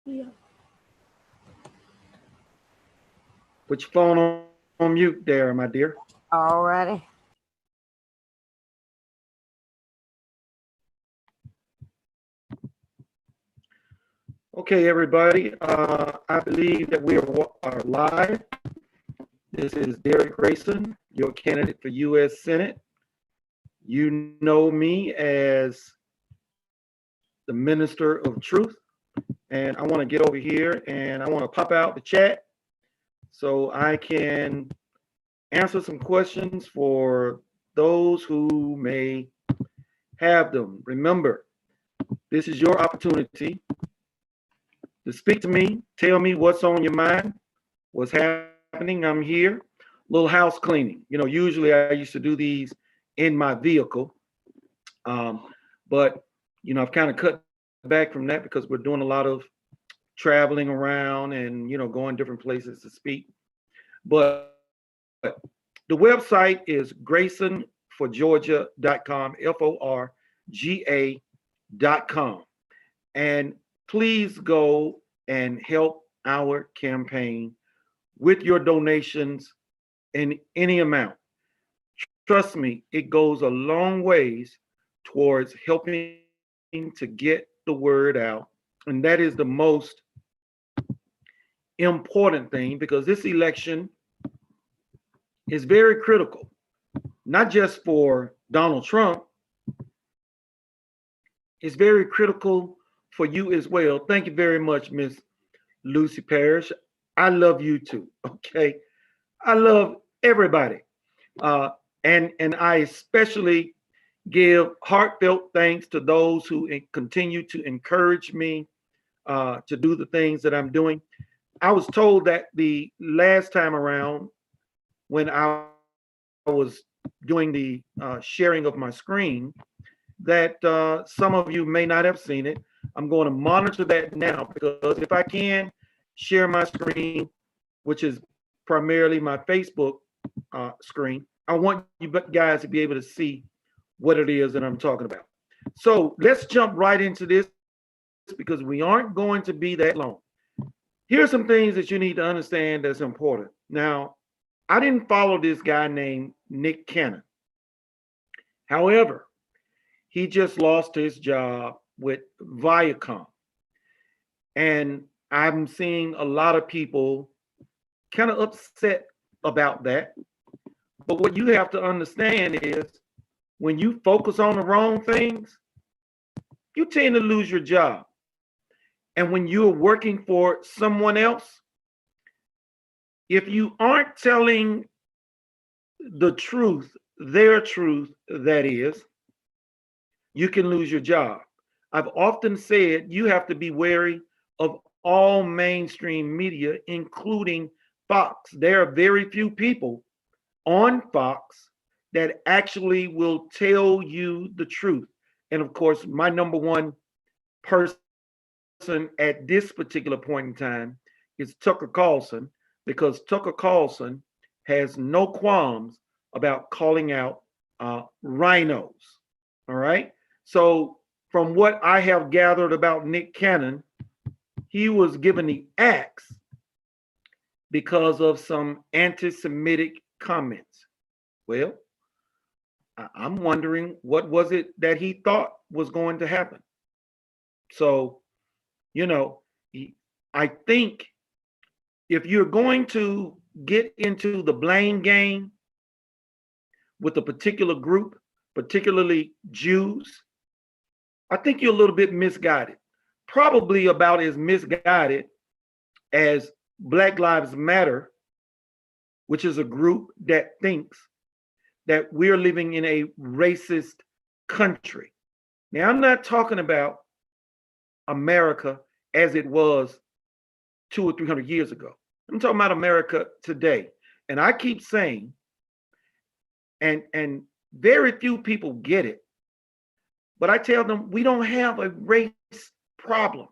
Yeah. Put your phone on mute there, my dear. Alrighty. Okay, everybody. I believe that we are live. This is Derek Grayson, your candidate for U.S. Senate. You know me as the Minister of Truth. And I want to get over here and I want to pop out the chat so I can answer some questions for those who may have them. Remember, this is your opportunity to speak to me, tell me what's on your mind, what's happening. I'm here. Little house cleaning. Usually I used to do these in my vehicle, but I've kind of cut back from that because we're doing a lot of traveling around and going different places to speak. But the website is GraysonForGeorgia.com, FORGA.com. And please go and help our campaign with your donations in any amount. Trust me, it goes a long ways towards helping to get the word out. And that is the most important thing because this election is very critical, not just for Donald Trump, it's very critical for you as well. Thank you very much, Miss Lucy Parrish. I love you too. Okay. I love everybody. Uh, and I especially give heartfelt thanks to those who continue to encourage me to do the things that I'm doing. I was told that the last time around when I was doing the sharing of my screen that some of you may not have seen it. I'm going to monitor that now because if I can share my screen, which is primarily my Facebook screen, I want you guys to be able to see what it is that I'm talking about. So let's jump right into this because we aren't going to be that long. Here's some things that you need to understand that's important. Now, I didn't follow this guy named Nick Cannon. However, he just lost his job with Viacom. And I'm seeing a lot of people kind of upset about that. But what you have to understand is when you focus on the wrong things, you tend to lose your job. And when you're working for someone else, if you aren't telling the truth, their truth, that is, you can lose your job. I've often said you have to be wary of all mainstream media, including Fox. There are very few people on Fox that actually will tell you the truth. And of course, my number one person at this particular point in time is Tucker Carlson, because Tucker Carlson has no qualms about calling out rhinos. All right. So, from what I have gathered about Nick Cannon, he was given the axe because of some anti Semitic comments. Well, I'm wondering what was it that he thought was going to happen. So, you know, I think if you're going to get into the blame game with a particular group, particularly Jews, I think you're a little bit misguided. Probably about as misguided as Black Lives Matter, which is a group that thinks that we're living in a racist country. Now, I'm not talking about America as it was 200 or 300 years ago. I'm talking about America today. And I keep saying, and very few people get it, but I tell them we don't have a race problem.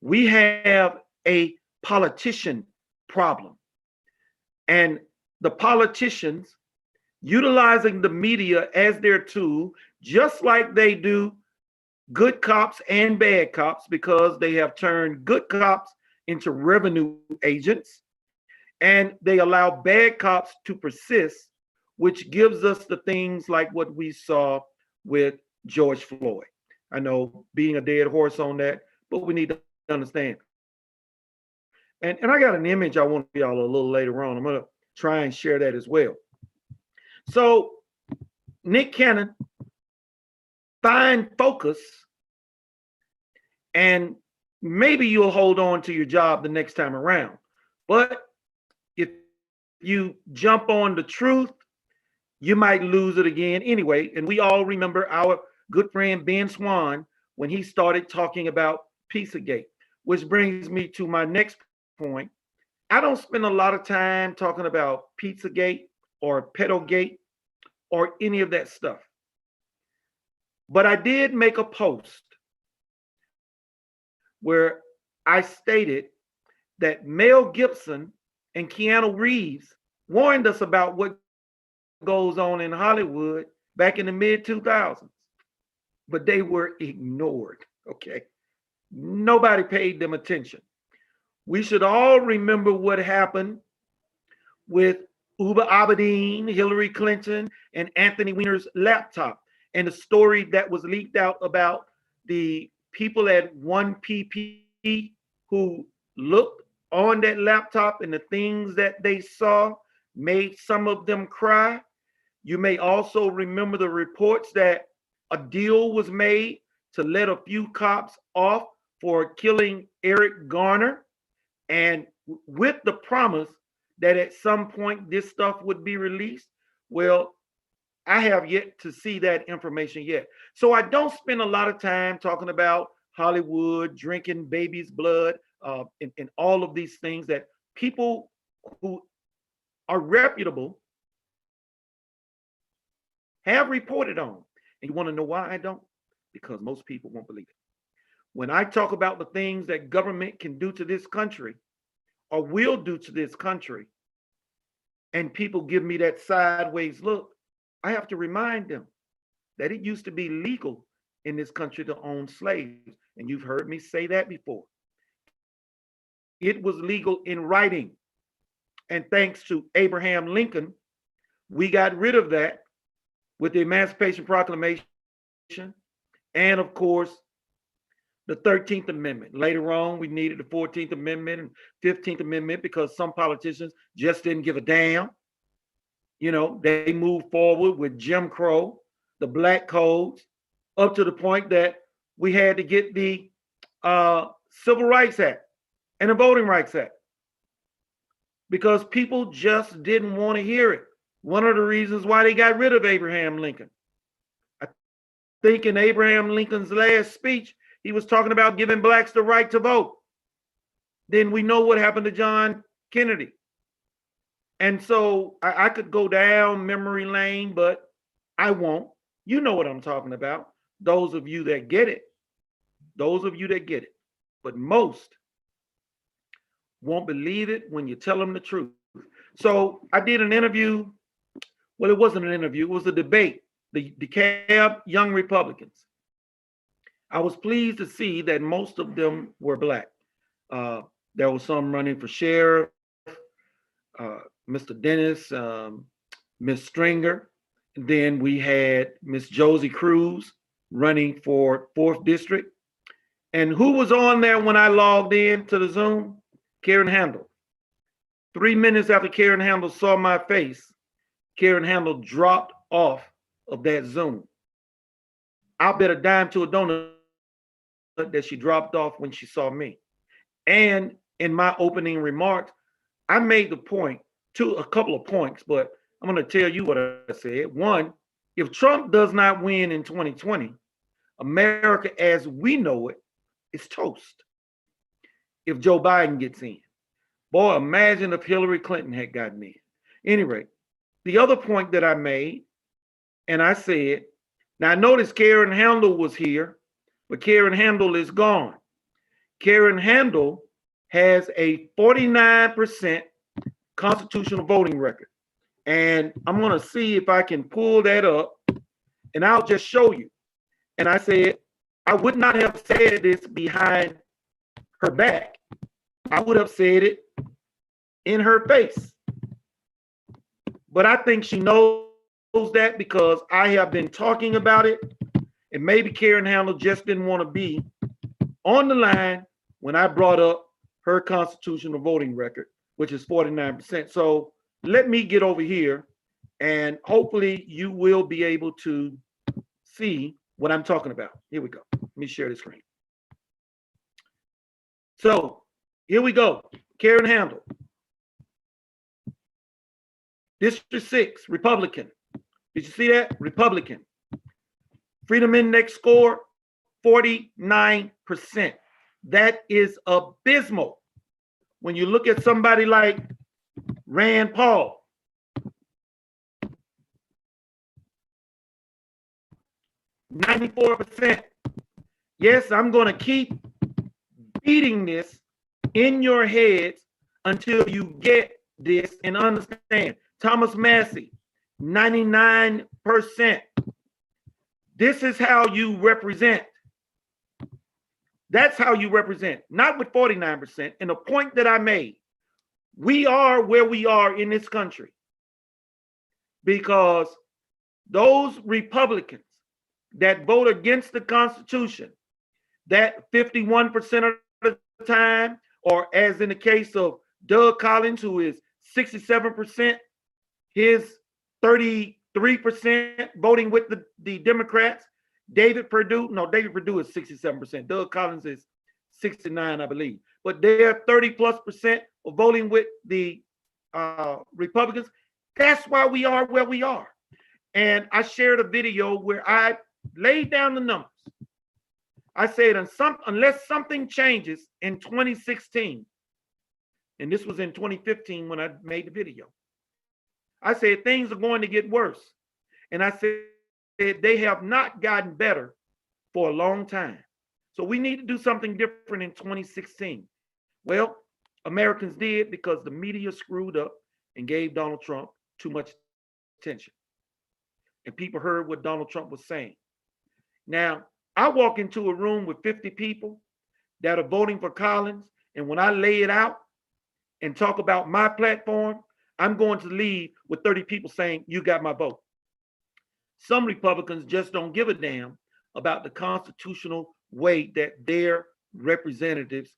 We have a politician problem. And the politicians utilizing the media as their tool, just like they do good cops and bad cops because they have turned good cops into revenue agents, and they allow bad cops to persist, which gives us the things like what we saw with George Floyd. I know being a dead horse on that, but we need to understand. And I got an image I want y'all a little later on. I'm going to try and share that as well. So, Nick Cannon, find focus, and maybe you'll hold on to your job the next time around. But if you jump on the truth, you might lose it again anyway. And we all remember our good friend Ben Swan when he started talking about Pizzagate, which brings me to my next point. I don't spend a lot of time talking about Pizzagate or Pedogate or any of that stuff. But I did make a post where I stated that Mel Gibson and Keanu Reeves warned us about what goes on in Hollywood back in the mid 2000s, but they were ignored. Okay. Nobody paid them attention. We should all remember what happened with Uba Abedin, Hillary Clinton, and Anthony Weiner's laptop, and the story that was leaked out about the people at 1PP who looked on that laptop, and the things that they saw made some of them cry. You may also remember the reports that a deal was made to let a few cops off for killing Eric Garner, and with the promise that at some point this stuff would be released. Well, I have yet to see that information yet. So I don't spend a lot of time talking about Hollywood, drinking baby's blood, and all of these things that people who are reputable have reported on. And you want to know why I don't? Because most people won't believe it. When I talk about the things that government can do to this country or will do to this country, and people give me that sideways look, I have to remind them that it used to be legal in this country to own slaves. And you've heard me say that before. It was legal in writing. And thanks to Abraham Lincoln, we got rid of that with the Emancipation Proclamation and, of course, the 13th Amendment. Later on, we needed the 14th Amendment and 15th Amendment because some politicians just didn't give a damn. You know, they moved forward with Jim Crow, the black codes, up to the point that we had to get the Civil Rights Act and the Voting Rights Act because people just didn't want to hear it. One of the reasons why they got rid of Abraham Lincoln. I think in Abraham Lincoln's last speech, he was talking about giving blacks the right to vote. Then we know what happened to John Kennedy. And so I could go down memory lane, but I won't. You know what I'm talking about. Those of you that get it. Those of you that get it. But most won't believe it when you tell them the truth. So I did an interview. Well, it wasn't an interview. It was a debate. The DeKalb Young Republicans. I was pleased to see that most of them were black. There was some running for sheriff, Mr. Dennis, Miss Stringer. And then we had Miss Josie Cruz running for 4th District. And who was on there when I logged in to the Zoom? Karen Handel. 3 minutes after Karen Handel saw my face, Karen Handel dropped off of that Zoom. I'll bet a dime to a donut that she dropped off when she saw me. And in my opening remarks, I made the point to a couple of points, but I'm going to tell you what I said. One, if Trump does not win in 2020, America as we know it is toast. If Joe Biden gets in, boy, imagine if Hillary Clinton had gotten in. Anyway, the other point that I made, and I said, now I noticed Karen Handel was here, but Karen Handel is gone. Karen Handel has a 49% constitutional voting record. And I'm going to see if I can pull that up, and I'll just show you. And I said, I would not have said this behind her back. I would have said it in her face. But I think she knows that because I have been talking about it, and maybe Karen Handel just didn't want to be on the line when I brought up her constitutional voting record, which is 49%. So let me get over here, and hopefully you will be able to see what I'm talking about. Here we go. Let me share the screen. So here we go. Karen Handel. District 6, Republican. Did you see that? Republican. Freedom Index score, 49%. That is abysmal. When you look at somebody like Rand Paul, %. Yes, I'm going to keep beating this in your heads until you get this and understand. Thomas Massey, 99%. This is how you represent. That's how you represent, not with 49%. And the point that I made, we are where we are in this country because those Republicans that vote against the Constitution, that 51% of the time, or as in the case of Doug Collins, who is 67%, his 33% voting with the Democrats. David Perdue is 67%. Doug Collins is 69, I believe. But they're 30+% of voting with the Republicans. That's why we are where we are. And I shared a video where I laid down the numbers. I said, unless something changes in 2016, and this was in 2015 when I made the video, I said things are going to get worse. And I said they have not gotten better for a long time. So we need to do something different in 2016. Well, Americans did because the media screwed up and gave Donald Trump too much attention. And people heard what Donald Trump was saying. Now, I walk into a room with 50 people that are voting for Collins, and when I lay it out and talk about my platform, I'm going to leave with 30 people saying, you got my vote. Some Republicans just don't give a damn about the constitutional way that their representatives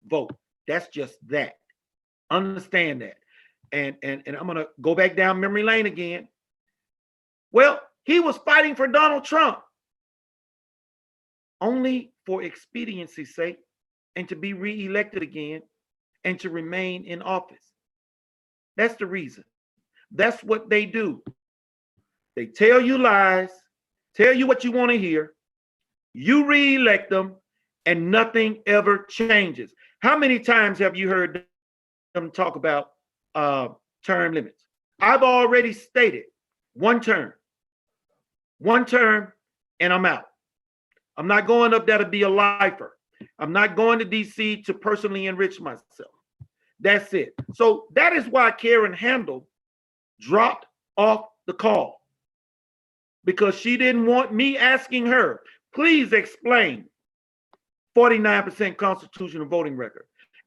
vote. That's just that. Understand that. And I'm going to go back down memory lane again. Well, he was fighting for Donald Trump only for expediency's sake and to be reelected again and to remain in office. That's the reason. That's what they do. They tell you lies, tell you what you want to hear. You reelect them and nothing ever changes. How many times have you heard them talk about term limits? I've already stated one term, and I'm out. I'm not going up there to be a lifer. I'm not going to DC to personally enrich myself. That's it. So that is why Karen Handel dropped off the call, because she didn't want me asking her, please explain 49% constitutional voting record.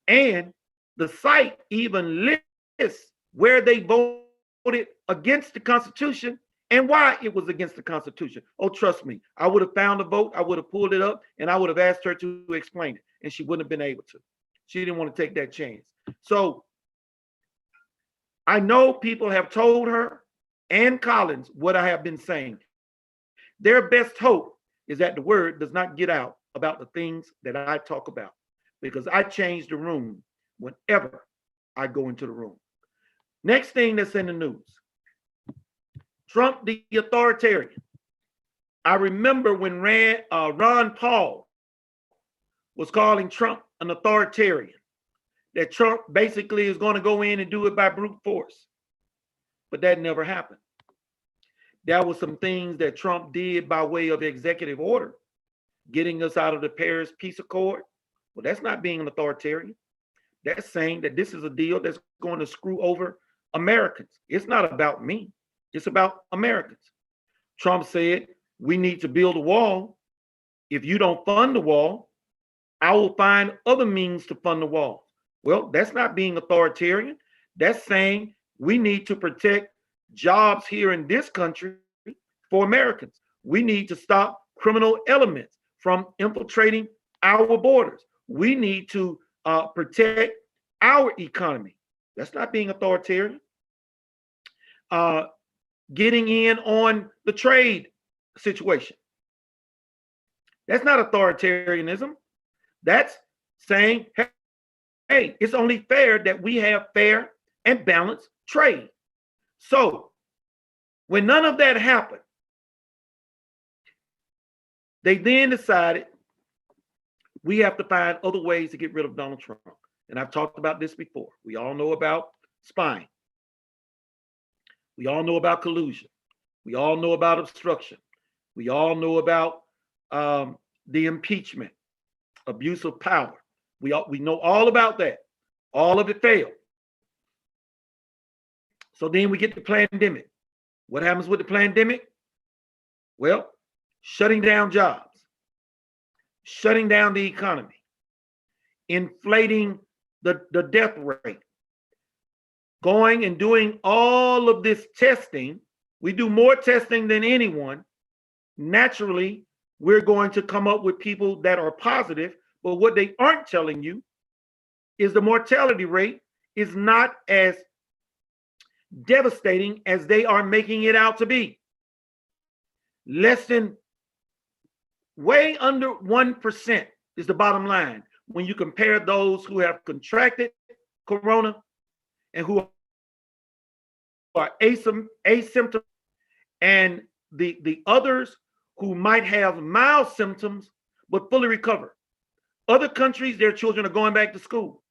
And the site even lists where they voted against the Constitution and why it was against the Constitution. Oh, trust me, I would have found a vote, I would have pulled it up, and I would have asked her to explain it, and she wouldn't have been able to. She didn't want to take that chance. So I know people have told her and Collins what I have been saying. Their best hope is that the word does not get out about the things that I talk about, because I change the room whenever I go into the room. Next thing that's in the news, Trump the authoritarian. I remember when Ron Paul was calling Trump an authoritarian, that Trump basically is going to go in and do it by brute force. But that never happened. There were some things that Trump did by way of executive order, getting us out of the Paris Peace Accord. Well, that's not being an authoritarian. That's saying that this is a deal that's going to screw over Americans. It's not about me. It's about Americans. Trump said we need to build a wall. If you don't fund the wall, I will find other means to fund the wall. Well, that's not being authoritarian. That's saying we need to protect jobs here in this country for Americans. We need to stop criminal elements from infiltrating our borders. We need to protect our economy. That's not being authoritarian. Getting in on the trade situation. That's not authoritarianism. That's saying, hey, it's only fair that we have fair and balanced trade. So when none of that happened, they then decided we have to find other ways to get rid of Donald Trump. And I've talked about this before. We all know about spying. We all know about collusion. We all know about obstruction. We all know about the impeachment, abuse of power. We know all about that. All of it failed. So then we get the pandemic. What happens with the pandemic? Well, shutting down jobs, shutting down the economy, inflating the death rate, going and doing all of this testing. We do more testing than anyone. Naturally, we're going to come up with people that are positive, but what they aren't telling you is the mortality rate is not as devastating as they are making it out to be. Less than, way under 1% is the bottom line when you compare those who have contracted corona and who are asymptomatic, and the others who might have mild symptoms but fully recover. Other countries, their children are going back to school.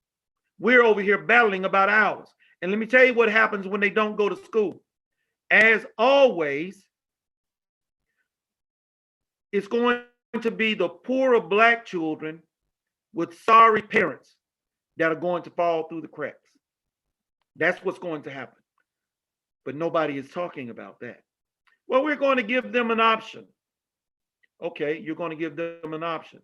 We're over here battling about ours. And let me tell you what happens when they don't go to school. As always, it's going to be the poorer Black children with sorry parents that are going to fall through the cracks. That's what's going to happen. But nobody is talking about that. Well, we're going to give them an option. Okay, you're going to give them an option.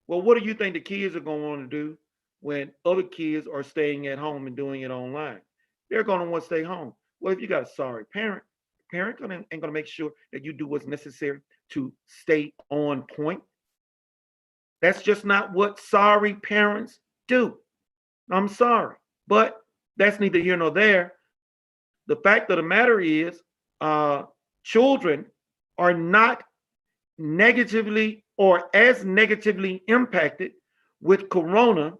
Well, what do you think the kids are going to want to do when other kids are staying at home and doing it online? They're going to want to stay home. Well, if you got a sorry parent, ain't going to make sure that you do what's necessary to stay on point. That's just not what sorry parents do. I'm sorry, but that's neither here nor there. The fact of the matter is, children are not negatively or as negatively impacted with corona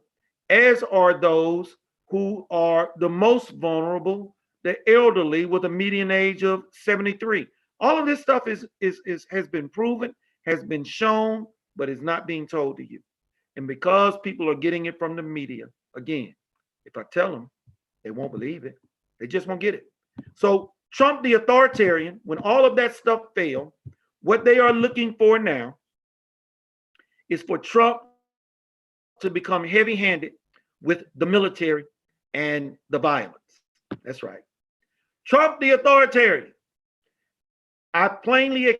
as are those who are the most vulnerable, the elderly with a median age of 73. All of this stuff has been proven, has been shown, but is not being told to you. And because people are getting it from the media, again, if I tell them, they won't believe it. They just won't get it. So Trump, the authoritarian, when all of that stuff failed, what they are looking for now is for Trump to become heavy-handed with the military and the violence. That's right. Trump, the authoritarian. I plainly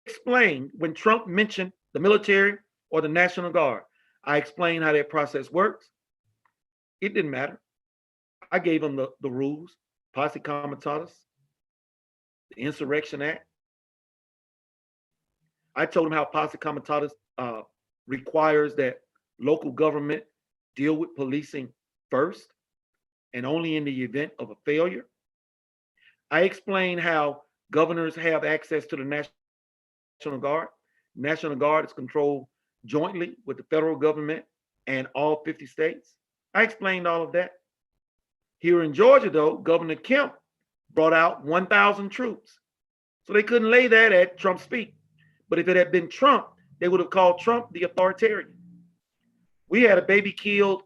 explained when Trump mentioned the military or the National Guard. I explained how that process works. It didn't matter. I gave him the rules, posse comitatus, the Insurrection Act. I told him how posse comitatus requires that local government deal with policing first and only in the event of a failure. I explained how governors have access to the National Guard. National Guard is controlled jointly with the federal government and all 50 states. I explained all of that. Here in Georgia, though, Governor Kemp brought out 1,000 troops. So they couldn't lay that at Trump's feet. But if it had been Trump, they would have called Trump the authoritarian. We had a baby killed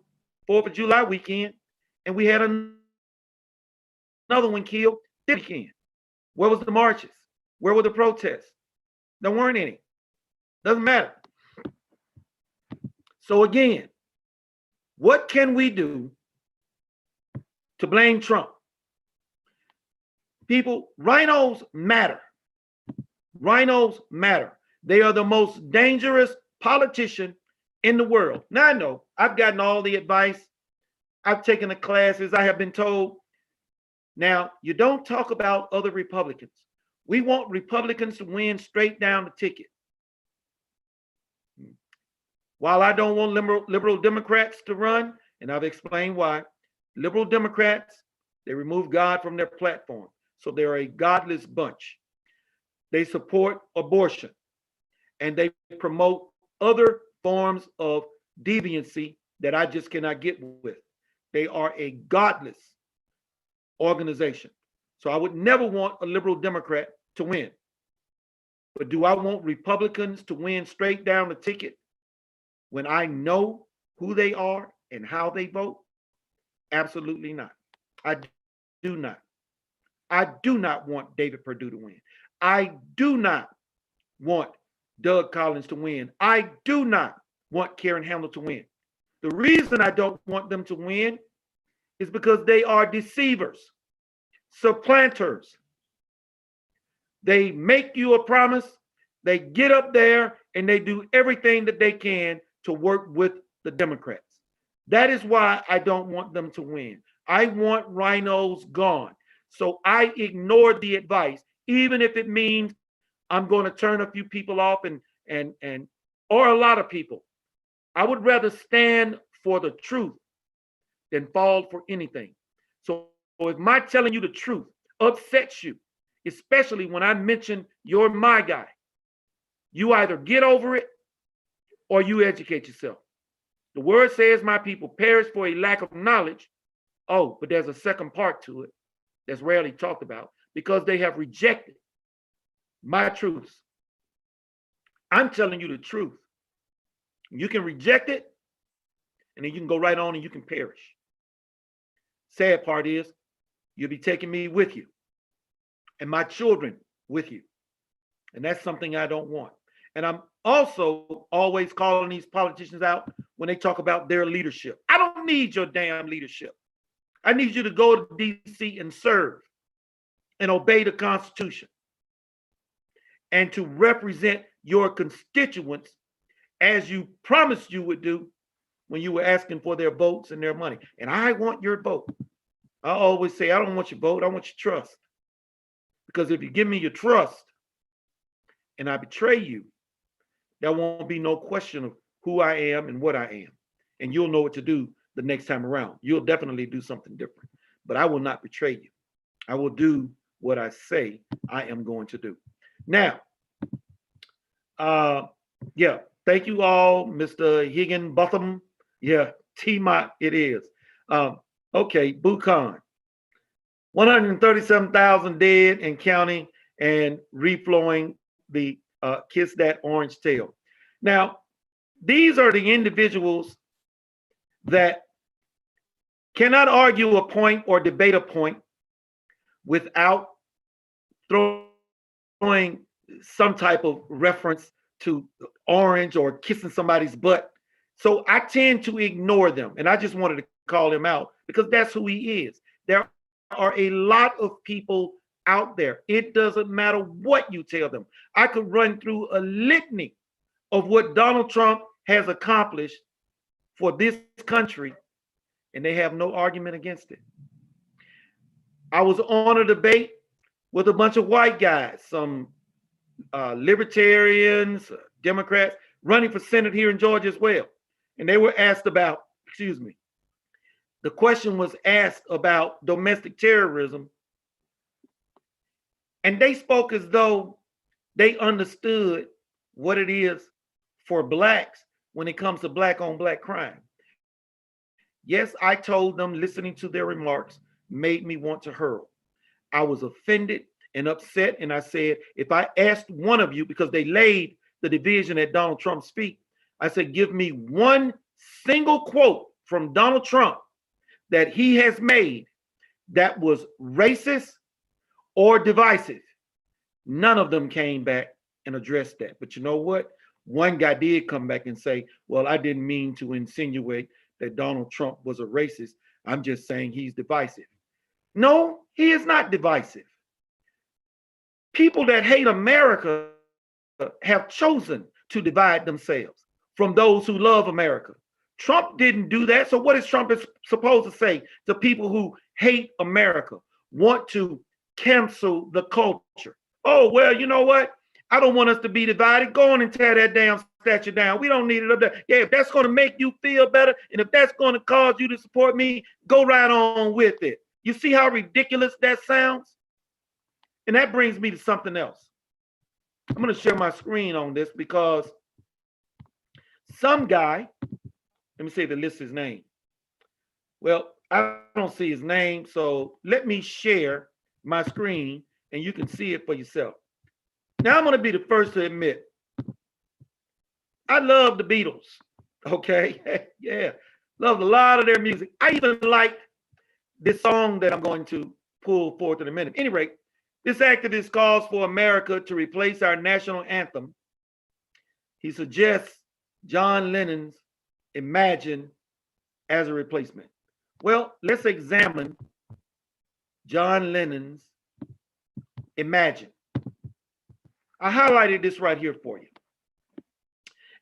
4th of July weekend, and we had another one killed this weekend. Where was the marches? Where were the protests? There weren't any. Doesn't matter. So again, what can we do to blame Trump? People, rhinos matter. Rhinos matter. They are the most dangerous politician in the world. Now I know I've gotten all the advice. I've taken the classes. I have been told, now you don't talk about other Republicans. We want Republicans to win straight down the ticket. While I don't want liberal Democrats to run, and I've explained why, liberal Democrats, they remove God from their platform. So they're a godless bunch. They support abortion and they promote other forms of deviancy that I just cannot get with. They are a godless organization. So I would never want a liberal Democrat to win. But do I want Republicans to win straight down the ticket when I know who they are and how they vote? Absolutely not. I do not. I do not want David Perdue to win. I do not want Doug Collins to win. I do not want Karen Handel to win. The reason I don't want them to win is because they are deceivers, supplanters. They make you a promise, they get up there and they do everything that they can to work with the Democrats. That is why I don't want them to win. I want rhinos gone. So I ignored the advice, even if it means I'm going to turn a few people off or a lot of people. I would rather stand for the truth than fall for anything. So if my telling you the truth upsets you, especially when I mention you're my guy, you either get over it or you educate yourself. The word says my people perish for a lack of knowledge. Oh, but there's a second part to it that's rarely talked about, because they have rejected my truths. I'm telling you the truth. You can reject it, and then you can go right on and you can perish. Sad part is, you'll be taking me with you and my children with you. And that's something I don't want. And I'm also always calling these politicians out when they talk about their leadership. I don't need your damn leadership. I need you to go to DC and serve and obey the Constitution and to represent your constituents as you promised you would do when you were asking for their votes and their money. And I want your vote. I always say, I don't want your vote, I want your trust. Because if you give me your trust and I betray you, there won't be no question of who I am and what I am. And you'll know what to do the next time around. You'll definitely do something different. But I will not betray you. I will do what I say I am going to do. Now, yeah, thank you all, Mr. Higginbotham. Yeah, T-Mot it is. Okay, Buchan. 137,000 dead and counting and reflowing the Kiss That Orange Tail. Now, these are the individuals that cannot argue a point or debate a point without throwing some type of reference to orange or kissing somebody's butt. So I tend to ignore them. And I just wanted to call him out because that's who he is. There are a lot of people out there. It doesn't matter what you tell them. I could run through a litany of what Donald Trump has accomplished for this country, and they have no argument against it. I was on a debate with a bunch of white guys, some libertarians, Democrats, running for Senate here in Georgia as well. And they were asked about, the question was asked about domestic terrorism. And they spoke as though they understood what it is for blacks when it comes to black on black crime. Yes, I told them listening to their remarks made me want to hurl. I was offended and upset. And I said, if I asked one of you, because they laid the division at Donald Trump's feet, I said, give me one single quote from Donald Trump that he has made that was racist or divisive. None of them came back and addressed that. But you know what? One guy did come back and say, well, I didn't mean to insinuate that Donald Trump was a racist. I'm just saying he's divisive. No, he is not divisive. People that hate America have chosen to divide themselves from those who love America. Trump didn't do that. So what is Trump supposed to say to people who hate America, want to cancel the culture? Oh, well, you know what? I don't want us to be divided. Go on and tear that damn statue down. We don't need it up there. Yeah, if that's going to make you feel better, and if that's going to cause you to support me, go right on with it. You see how ridiculous that sounds? And that brings me to something else. I'm going to share my screen on this because some guy, let me see if it lists his name. Well, I don't see his name, so let me share my screen and you can see it for yourself. Now, I'm going to be the first to admit, I love the Beatles, okay? Yeah, loved a lot of their music. I even like this song that I'm going to pull forth in a minute. At any rate, this activist calls for America to replace our national anthem. He suggests John Lennon's Imagine as a replacement. Well, let's examine John Lennon's Imagine. I highlighted this right here for you.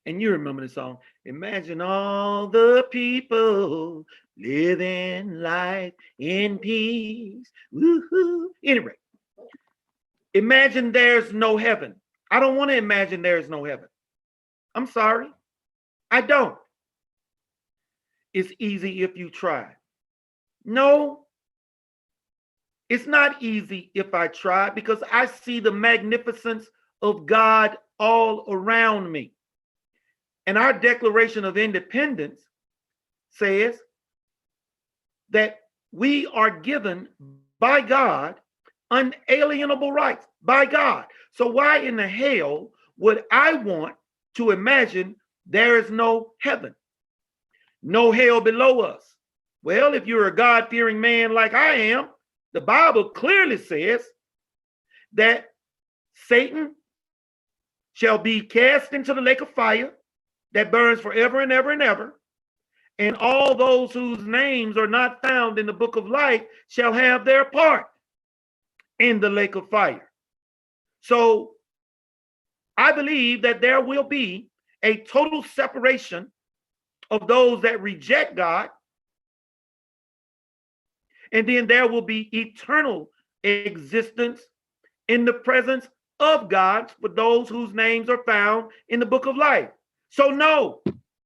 And you remember the song, imagine all the people living life in peace. Woo-hoo. Anyway, imagine there's no heaven. I don't want to imagine there's no heaven. I'm sorry. I don't. It's easy if you try. No, it's not easy if I try because I see the magnificence of God all around me. And our Declaration of Independence says that we are given by God unalienable rights, by God. So why in the hell would I want to imagine there is no heaven, no hell below us? Well, if you're a God-fearing man like I am, the Bible clearly says that Satan shall be cast into the lake of fire that burns forever and ever and ever, and all those whose names are not found in the book of life shall have their part in the lake of fire. So I believe that there will be a total separation of those that reject God, and then there will be eternal existence in the presence of God for those whose names are found in the book of life. So no,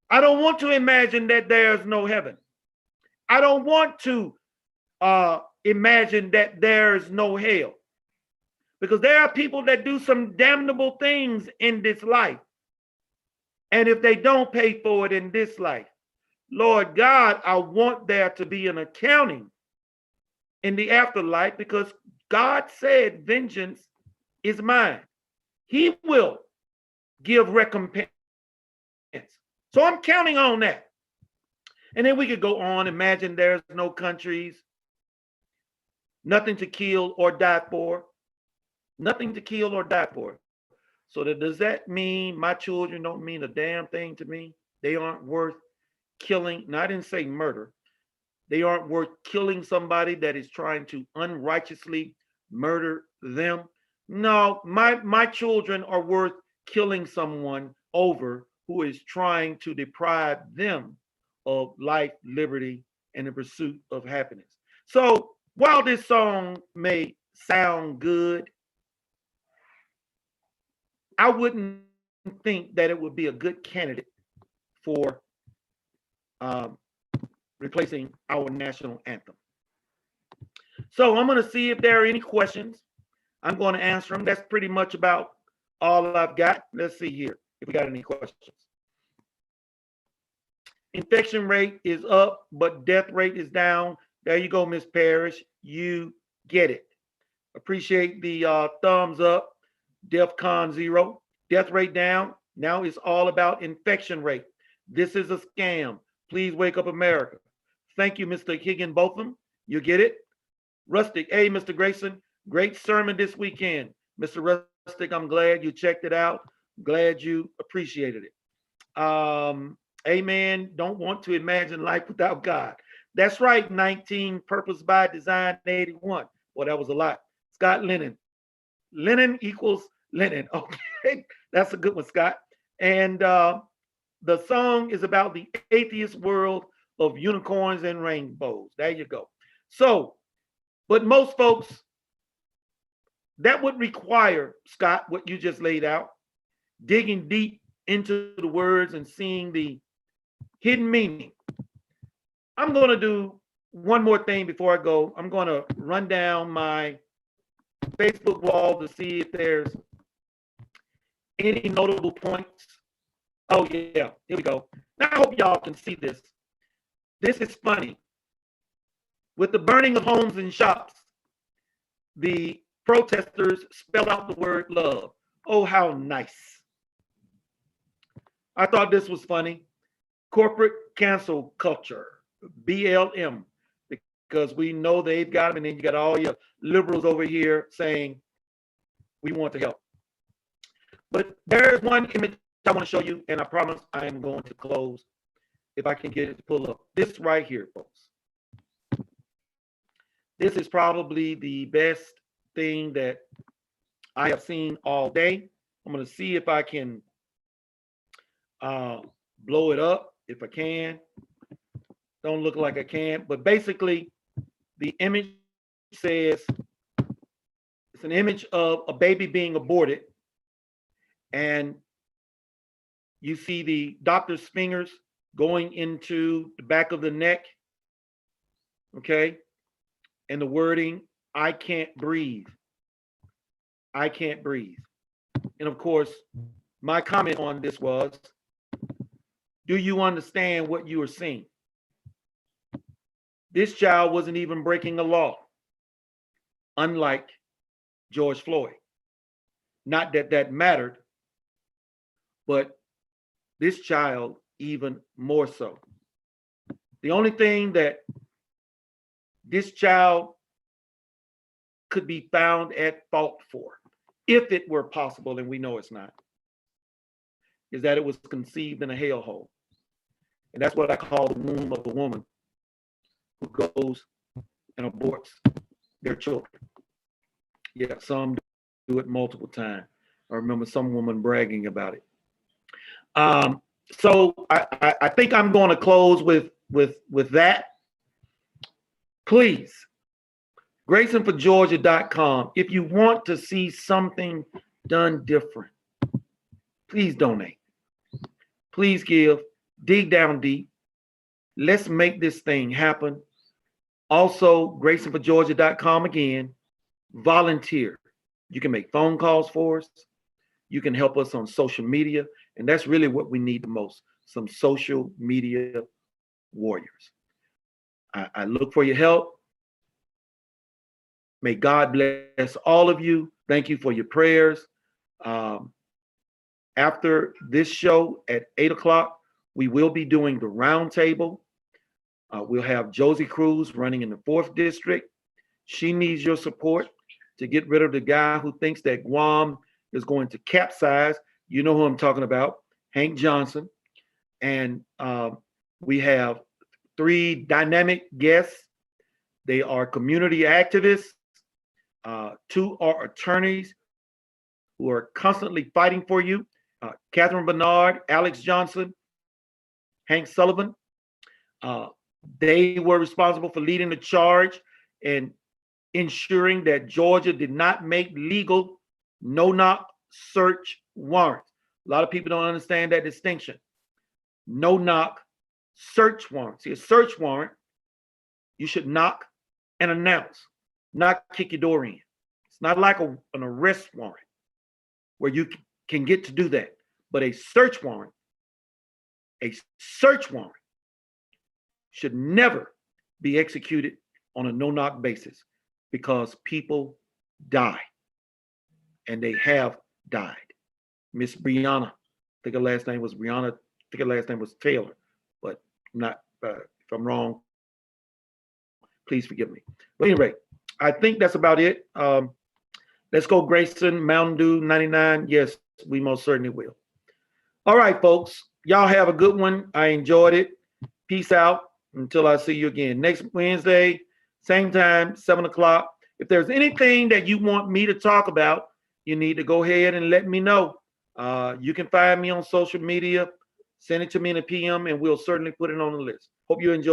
I don't want to imagine that there's no heaven. I don't want to imagine that there's no hell, because there are people that do some damnable things in this life. And if they don't pay for it in this life, Lord God, I want there to be an accounting in the afterlife, because God said, vengeance is mine. He will give recompense. So I'm counting on that. And then we could go on. Imagine there's no countries, nothing to kill or die for, nothing to kill or die for. So does that mean my children don't mean a damn thing to me? They aren't worth killing. Now, I didn't say murder. They aren't worth killing somebody that is trying to unrighteously murder them. No, my children are worth killing someone over who is trying to deprive them of life, liberty, and the pursuit of happiness. So while this song may sound good, I wouldn't think that it would be a good candidate for replacing our national anthem. So I'm going to see if there are any questions. I'm going to answer them. That's pretty much about all I've got. Let's see here if we got any questions. Infection rate is up, but death rate is down. There you go, Miss Parrish. You get it. Appreciate the thumbs up. DEFCON 0. Death rate down. Now it's all about infection rate. This is a scam. Please wake up, America. Thank you, Mr. Higginbotham. You get it? Rustic. Hey, Mr. Grayson. Great sermon this weekend. Mr. Rustic, I'm glad you checked it out. Glad you appreciated it. Amen. Don't want to imagine life without God. That's right. 19, Purpose by Design 81. Well, that was a lot. Scott Lennon. Lennon equals Lennon. Okay, that's a good one, Scott. And the song is about the atheist world of unicorns and rainbows. There you go. So, but most folks, that would require, Scott, what you just laid out, digging deep into the words and seeing the hidden meaning. I'm going to do one more thing before I go. I'm going to run down my Facebook wall to see if there's any notable points. Oh, yeah, here we go. Now, I hope y'all can see this. This is funny. With the burning of homes and shops, the protesters spelled out the word love. Oh, how nice. I thought this was funny. Corporate cancel culture, BLM, because we know they've got them, and then you got all your liberals over here saying, we want to help. But there's one image I want to show you, and I promise I am going to close if I can get it to pull up. This right here, folks. This is probably the best thing that I have seen all day. I'm going to see if I can blow it up, if I can. Don't look like I can, but basically the image says, it's an image of a baby being aborted, and you see the doctor's fingers going into the back of the neck, okay? And the wording, I can't breathe. I can't breathe. And of course, my comment on this was, do you understand what you are seeing? This child wasn't even breaking the law, unlike George Floyd. Not that that mattered, but this child even more so. The only thing that this child could be found at fault for, if it were possible, and we know it's not, is that it was conceived in a hellhole. And that's what I call the womb of a woman who goes and aborts their children. Yeah, some do it multiple times. I remember some woman bragging about it. So I think I'm going to close with that. Please, GraysonForGeorgia.com. If you want to see something done different, please donate. Please give. Dig down deep. Let's make this thing happen. Also, GraysonForGeorgia.com again. Volunteer. You can make phone calls for us. You can help us on social media. And that's really what we need the most. Some social media warriors. I look for your help. May God bless all of you. Thank you for your prayers. After this show at 8 o'clock, we will be doing the roundtable. We'll have Josie Cruz running in the 4th district. She needs your support to get rid of the guy who thinks that Guam is going to capsize. You know who I'm talking about, Hank Johnson. And we have 3 dynamic guests. They are community activists. 2 are attorneys who are constantly fighting for you. Catherine Bernard, Alex Johnson, Hank Sullivan. They were responsible for leading the charge and ensuring that Georgia did not make legal no-knock search warrants. A lot of people don't understand that distinction. No-knock search warrants. See, a search warrant, you should knock and announce, not kick your door in. It's not like an arrest warrant where you can get to do that. But a search warrant should never be executed on a no-knock basis, because people die, and they have died. Miss Brianna, I think her last name was Brianna, I think her last name was Taylor, but not, if I'm wrong, please forgive me. But anyway, I think that's about it. Let's go, Grayson, Mountain Dew 99. Yes, we most certainly will. All right, folks, y'all have a good one. I enjoyed it. Peace out until I see you again next Wednesday, same time, 7 o'clock. If there's anything that you want me to talk about, you need to go ahead and let me know. You can find me on social media. Send it to me in a PM, and we'll certainly put it on the list. Hope you enjoy.